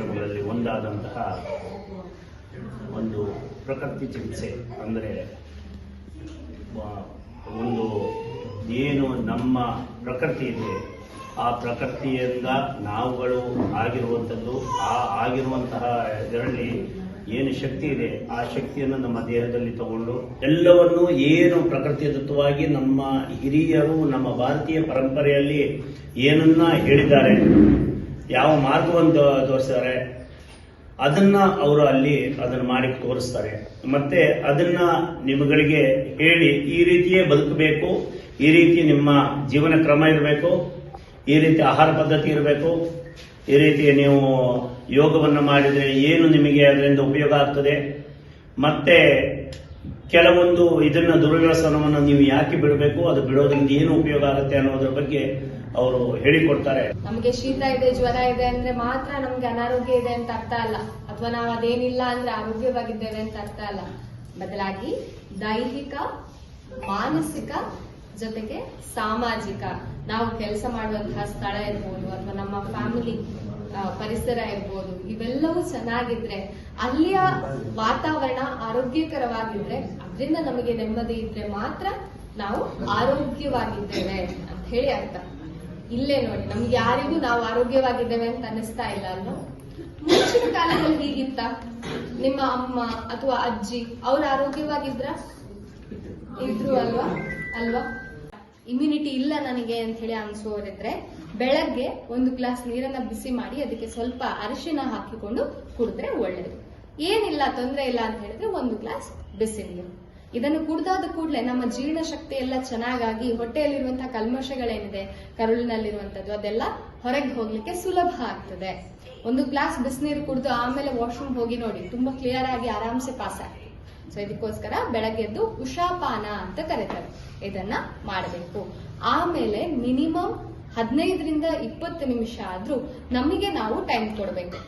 ಕಾರ್ಯಕ್ರಮಗಳಲ್ಲಿ ಒಂದಾದಂತಹ ಒಂದು ಪ್ರಕೃತಿ ಚಿಕಿತ್ಸೆ ಅಂದರೆ ಒಂದು ಏನು ನಮ್ಮ ಪ್ರಕೃತಿ ಇದೆ ಆ ಪ್ರಕೃತಿಯಿಂದ ನಾವುಗಳು ಆಗಿರುವಂಥದ್ದು ಆ ಆಗಿರುವಂತಹ ಇದರಲ್ಲಿ ಏನು ಶಕ್ತಿ ಇದೆ ಆ ಶಕ್ತಿಯನ್ನು ನಮ್ಮ ದೇಹದಲ್ಲಿ ತಗೊಂಡು ಎಲ್ಲವನ್ನು ಏನು ಪ್ರಕೃತಿದತ್ತವಾಗಿ ನಮ್ಮ ಹಿರಿಯರು ನಮ್ಮ ಭಾರತೀಯ ಪರಂಪರೆಯಲ್ಲಿ ಏನನ್ನ ಹೇಳಿದ್ದಾರೆ, ಯಾವ ಮಾರ್ಗವನ್ನು ತೋರಿಸಿದ್ದಾರೆ ಅದನ್ನ ಅವರು ಅಲ್ಲಿ ಅದನ್ನು ಮಾಡಿ ತೋರಿಸ್ತಾರೆ. ಮತ್ತೆ ಅದನ್ನ ನಿಮ್ಮಗಳಿಗೆ ಹೇಳಿ ಈ ರೀತಿಯೇ ಬದುಕಬೇಕು, ಈ ರೀತಿ ನಿಮ್ಮ ಜೀವನ ಕ್ರಮ ಇರಬೇಕು, ಈ ರೀತಿ ಆಹಾರ ಪದ್ಧತಿ ಇರಬೇಕು, ಈ ರೀತಿ ನೀವು ಯೋಗವನ್ನು ಮಾಡಿದರೆ ಏನು ನಿಮಗೆ ಅದರಿಂದ ಉಪಯೋಗ ಆಗ್ತದೆ, ಮತ್ತೆ ಕೆಲವೊಂದು ಇದನ್ನ ದುರ್ವ್ಯಸನವನ್ನು ನೀವು ಯಾಕೆ ಬಿಡಬೇಕು, ಅದು ಬಿಡೋದ್ರಿಂದ ಏನು ಉಪಯೋಗ ಆಗುತ್ತೆ ಅನ್ನೋದ್ರ ಬಗ್ಗೆ ಅವರು ಹೇಳಿಕೊಡ್ತಾರೆ. ನಮಗೆ ಶೀತ ಇದೆ, ಜ್ವರ ಇದೆ ಅಂದ್ರೆ ಮಾತ್ರ ನಮ್ಗೆ ಅನಾರೋಗ್ಯ ಇದೆ ಅಂತ ಅರ್ಥ ಅಲ್ಲ, ಅಥವಾ ನಾವು ಅದೇನಿಲ್ಲ ಅಂದ್ರೆ ಆರೋಗ್ಯವಾಗಿದ್ದೇವೆ ಅಂತ ಅರ್ಥ ಅಲ್ಲ. ಬದಲಾಗಿ ದೈಹಿಕ, ಮಾನಸಿಕ ಜೊತೆಗೆ ಸಾಮಾಜಿಕ, ನಾವು ಕೆಲಸ ಮಾಡುವಂತಹ ಸ್ಥಳ ಇರ್ಬೋದು ಅಥವಾ ನಮ್ಮ ಫ್ಯಾಮಿಲಿ ಪರಿಸರ ಇರ್ಬೋದು, ಇವೆಲ್ಲವೂ ಚೆನ್ನಾಗಿದ್ರೆ, ಅಲ್ಲಿಯ ವಾತಾವರಣ ಆರೋಗ್ಯಕರವಾಗಿದ್ರೆ, ಅದರಿಂದ ನಮಗೆ ನೆಮ್ಮದಿ ಇದ್ರೆ ಮಾತ್ರ ನಾವು ಆರೋಗ್ಯವಾಗಿದ್ದೇವೆ ಅಂತ ಹೇಳಿ ಅರ್ಥ. ಇಲ್ಲೇ ನೋಡಿ, ನಮ್ಗೆ ಯಾರಿಗೂ ನಾವು ಆರೋಗ್ಯವಾಗಿದ್ದೇವೆ ಅಂತ ಅನ್ನಿಸ್ತಾ ಇಲ್ಲ ಅಲ್ವಾ? ಮುಂಚಿನ ಕಾಲದಲ್ಲಿ ಹೀಗಿತ್ತ? ನಿಮ್ಮ ಅಮ್ಮ ಅಥವಾ ಅಜ್ಜಿ ಅವ್ರು ಆರೋಗ್ಯವಾಗಿದ್ರ? ಇದ್ರು ಅಲ್ವಾ? ಇಮ್ಯುನಿಟಿ ಇಲ್ಲ ನನಗೆ ಅಂತ ಹೇಳಿ ಅನ್ಸೋರಿದ್ರೆ ಬೆಳಗ್ಗೆ ಒಂದು ಗ್ಲಾಸ್ ನೀರನ್ನ ಬಿಸಿ ಮಾಡಿ ಅದಕ್ಕೆ ಸ್ವಲ್ಪ ಅರಿಶಿನ ಹಾಕಿಕೊಂಡು ಕುಡಿದ್ರೆ ಒಳ್ಳೇದು. ಏನಿಲ್ಲ, ತೊಂದರೆ ಇಲ್ಲ ಅಂತ ಹೇಳಿದ್ರೆ ಒಂದು ಗ್ಲಾಸ್ ಬಿಸಿ ನೀರು. ಇದನ್ನು ಕುಡ್ದಾದ ಕೂಡಲೇ ನಮ್ಮ ಜೀರ್ಣ ಶಕ್ತಿ ಎಲ್ಲ ಚೆನ್ನಾಗಾಗಿ ಹೊಟ್ಟೆಯಲ್ಲಿರುವಂತಹ ಕಲ್ಮಶಗಳೇನಿದೆ, ಕರುಳಿನಲ್ಲಿರುವಂತದ್ದು, ಅದೆಲ್ಲ ಹೊರಗೆ ಹೋಗ್ಲಿಕ್ಕೆ ಸುಲಭ ಆಗ್ತದೆ. ಒಂದು ಗ್ಲಾಸ್ ಬಿಸಿನೀರು ಕುಡಿದು ಆಮೇಲೆ ವಾಶ್ರೂಮ್ ಹೋಗಿ ನೋಡಿ, ತುಂಬಾ ಕ್ಲಿಯರ್ ಆಗಿ ಆರಾಮ್ಸೆ ಪಾಸ್ ಆಗ್ತದೆ. ಸೊ ಇದಕ್ಕೋಸ್ಕರ ಬೆಳಗ್ಗೆದ್ದು ಉಷಾಪಾನ ಅಂತ ಕರೀತಾರೆ, ಇದನ್ನ ಮಾಡಬೇಕು. ಆಮೇಲೆ ಮಿನಿಮಮ್ 15ರಿಂದ 20 ನಿಮಿಷ ಆದ್ರೂ ನಮಗೆ ನಾವು ಟೈಮ್ ಕೊಡಬೇಕು.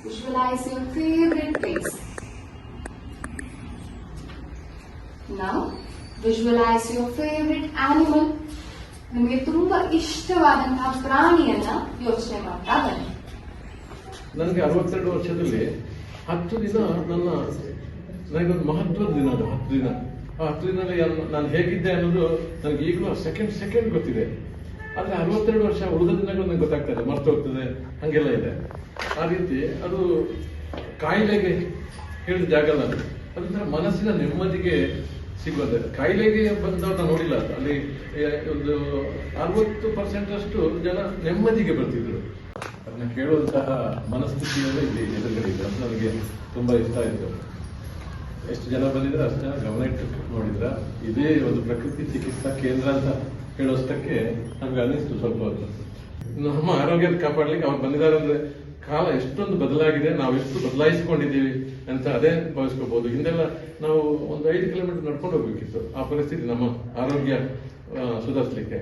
Visualise your favourite place. Now, visualize your favorite animal. ನಿಮಗೆ ತುಂಬಾ ಇಷ್ಟವಾದಂತಹ ಪ್ರಾಣಿಯನ್ನ ಯೋಚನೆ ಮಾಡ್ತಾ ಬನ್ನಿ. ನನಗೆ 62 ವರ್ಷದಲ್ಲಿ 10 ದಿನ ನನಗೊಂದು ಮಹತ್ವದ ದಿನ ಅದು. 10 ದಿನ, ಆ 10 ದಿನದಲ್ಲಿ ನಾನು ಹೇಗಿದ್ದೆ ಅನ್ನೋದು ನನಗೆ ಈಗಲೂ ಸೆಕೆಂಡ್ ಗೊತ್ತಿದೆ. ಆದ್ರೆ 62 ವರ್ಷ ಉಳಿದ ದಿನಗಳು ನನಗೆ ಗೊತ್ತಾಗ್ತಾ ಇದೆ, ಮರ್ತು ಹೋಗ್ತದೆ, ಹಂಗೆಲ್ಲ ಇದೆ. ಆ ರೀತಿ ಅದು ಕಾಯಿಲೆಗೆ ಹೇಳಿದ ಜಾಗ ಅಲ್ಲ, ಅದೊಂಥರ ಮನಸ್ಸಿನ ನೆಮ್ಮದಿಗೆ ಸಿಗೋದೆ. ಕಾಯಿಲೆಗೆ ಬಂದವ್ರನ್ನ ನೋಡಿಲ್ಲ ಅಲ್ಲಿ. ಒಂದು 60% ಅಷ್ಟು ಜನ ನೆಮ್ಮದಿಗೆ ಬರ್ತಿದ್ರು. ಅದನ್ನ ಕೇಳುವಂತಹ ಮನಸ್ಥಿತಿಯಲ್ಲೇ ಇಲ್ಲಿ ಎದುರುಗಡೆ ಇದೆ. ಅದು ನನಗೆ ತುಂಬಾ ಇಷ್ಟ ಆಯಿತು. ಎಷ್ಟು ಜನ ಬಂದಿದ್ರೆ ಅಷ್ಟು ಜನ ಗಮನ ಇಟ್ಟು ನೋಡಿದ್ರ. ಇದೇ ಒಂದು ಪ್ರಕೃತಿ ಚಿಕಿತ್ಸಾ ಕೇಂದ್ರ ಅಂತ ಹೇಳೋಷ್ಟಕ್ಕೆ ನಮ್ಗೆ ಅನ್ನಿಸ್ತು ಸ್ವಲ್ಪ ಹೊತ್ತು. ನಮ್ಮ ಆರೋಗ್ಯದ ಕಾಪಾಡ್ಲಿಕ್ಕೆ ಅವ್ರು ಬಂದಿದ್ದಾರೆ ಅಂದ್ರೆ ಕಾಲ ಎಷ್ಟೊಂದು ಬದಲಾಗಿದೆ, ನಾವು ಎಷ್ಟು ಬದಲಾಯಿಸಿಕೊಂಡಿದ್ದೀವಿ ಅಂತ ಅದೇ ಭಾವಿಸ್ಕೋಬಹುದು. ಹಿಂದೆಲ್ಲ ನಾವು ಒಂದು 5 ಕಿಲೋಮೀಟರ್ ನಡ್ಕೊಂಡು ಹೋಗ್ಬೇಕಿತ್ತು. ಆ ಪರಿಸ್ಥಿತಿ ನಮ್ಮ ಆರೋಗ್ಯ ಸುಧಾರಿಸಲಿಕ್ಕೆ.